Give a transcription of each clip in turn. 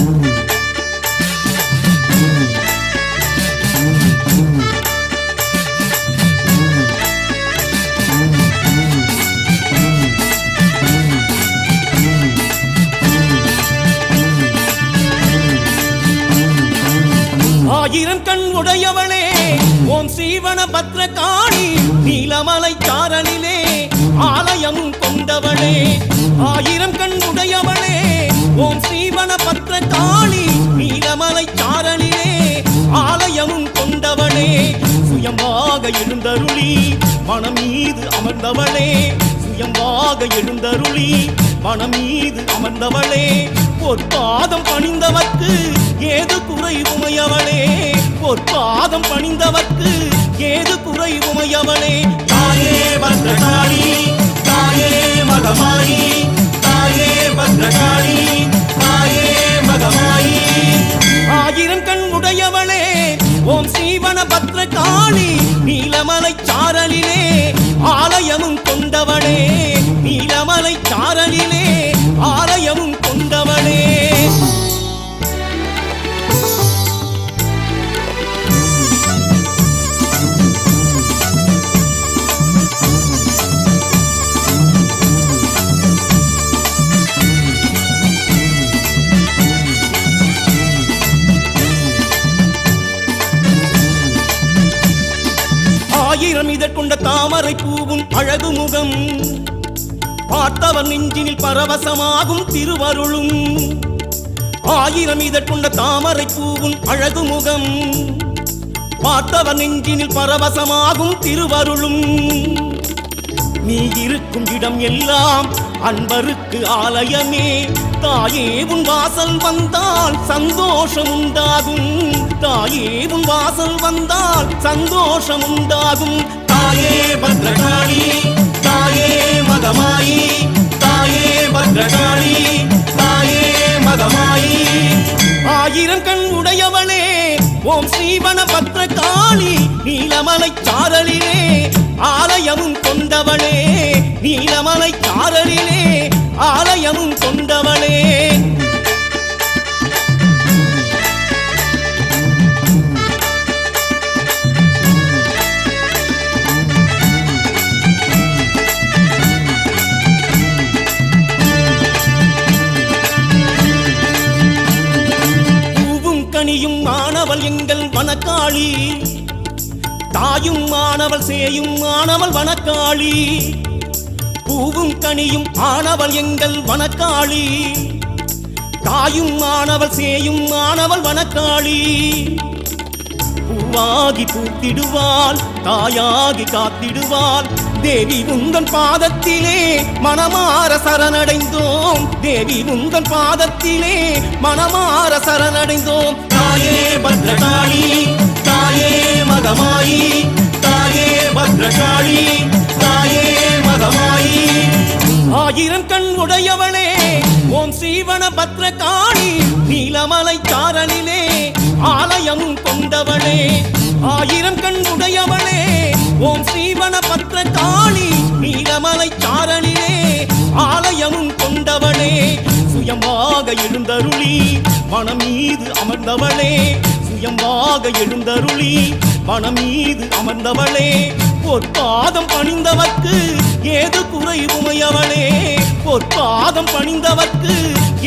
ஆயிரம் கண் உடையவளே ஓம் சீவன பத்ரகாளி நீலமலை சாரலிலே ஆலயமும் கொண்டவளே. ஆயிரம் கண் உடையவளே ஓம் சீவன பத்ரகாளி நீலமலை சாரலிலே ஆலயமும் கொண்டவளே. சுயம்பாக எழுந்தருளி மனம் மீது அமர்ந்தவளே, சுயம்பாக எழுந்தருளி மனம் மீது அமர்ந்தவளே. பொற்பாதம் பணிந்தவர்க்கு ஏது குறை உமையவளே, பொற்பாதம் பணிந்தவர்க்கு ஏது குறை உமையவளே. தாயே பத்ரகாளி, தாயே மகமாயி, தாயே பத்ரகாளி, தாயே மகமாயி. ஆயிரம் கண் உடையவளே ஓம் சீவன பத்ரகாளி நீலமலை சாரலிலே ஆலயமும் கொண்டவளே, நீலமலை சாரலிலே ஆலயமும் கொண்டவளே. ஆயிரம் இதழ் கொண்ட தாமரை பூவும் அழகு முகம் பார்த்தவர் நெஞ்சினில் பரவசமாகும் திருவருளும். ஆயிரம் இதழ் கொண்ட தாமரை பூவும் அழகு முகம் பார்த்தவர் நெஞ்சினில் பரவசமாகும் திருவருளும். நீ இருக்கும் இடம் எல்லாம் அன்பருக்கு ஆலயமே, தாயே உன் வாசல் வந்தால் சந்தோஷம் உண்டாகும், தாயே உன் வாசல் வந்தால் சந்தோஷம் உண்டாகும். தாயே பத்ரகாளி, தாயே மகமாயி, தாயே பத்ரகாளி, தாயே மகமாயி. ஆயிரம் கண் உடையவளே ஓம் சீவன பத்ரகாளி நீலமலை சாரலிலே ஆலயமும் கொண்டவளே, நீலமலை சாரலிலே ஆலயமும் கொண்டவளே. கனியும் மாணவள் எங்கள் வனக்காளி, தாயும் மாணவள் சேயும் மாணவள் வனக்காளி. பூவும் கனியும் ஆனவள் எங்கள் வனக்காளி, தாயும் மாணவள் சேயும் மாணவள் வனக்காளி. பூவாகி பூத்திடுவாள், தாயாகி காத்திடுவாள், தேவி உந்தன் பாதத்திலே மனமார சரணடைந்தோம், தேவி உந்தன் பாதத்திலே மனமார சரணடைந்தோம். தாயே பத்ரகாளி, தாயே மகமாயி, தாயே பத்ரகாளி, தாயே மகமாயி. ஆயிரம் கண் உடையவளே ஓம் சீவன பத்ரகாளி நீலமலை சாரலிலே ஆலயமும் கொண்டவளே. ஆயிரம் கண் உடையவளே ஓம் சீவன பத்ரகாளி நீலமலை சாரலிலே ஆலயமும் கொண்டவளே. சுயம்பாக எழுந்தருளி மனம் மீது அமர்ந்தவளே, சுயம்பாக எழுந்தருளி மனம் மீது அமர்ந்தவளே. பொற்பாதம் பணிந்தவர்க்கு ஏது குறை உமையவளே, பொற்பாதம் பணிந்தவர்க்கு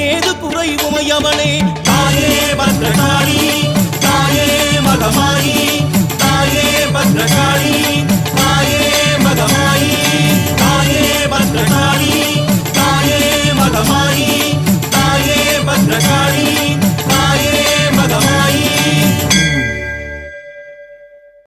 ஏது குறை உமையவளே. தாயே பத்ரகாளி, தாயே மகமாயி, தாயே பத்ரகாளி, தாயே மகமாயி, தாயே பத்ரகாளி, தாயே மகமாயி, தாயே பத்ரகாளி.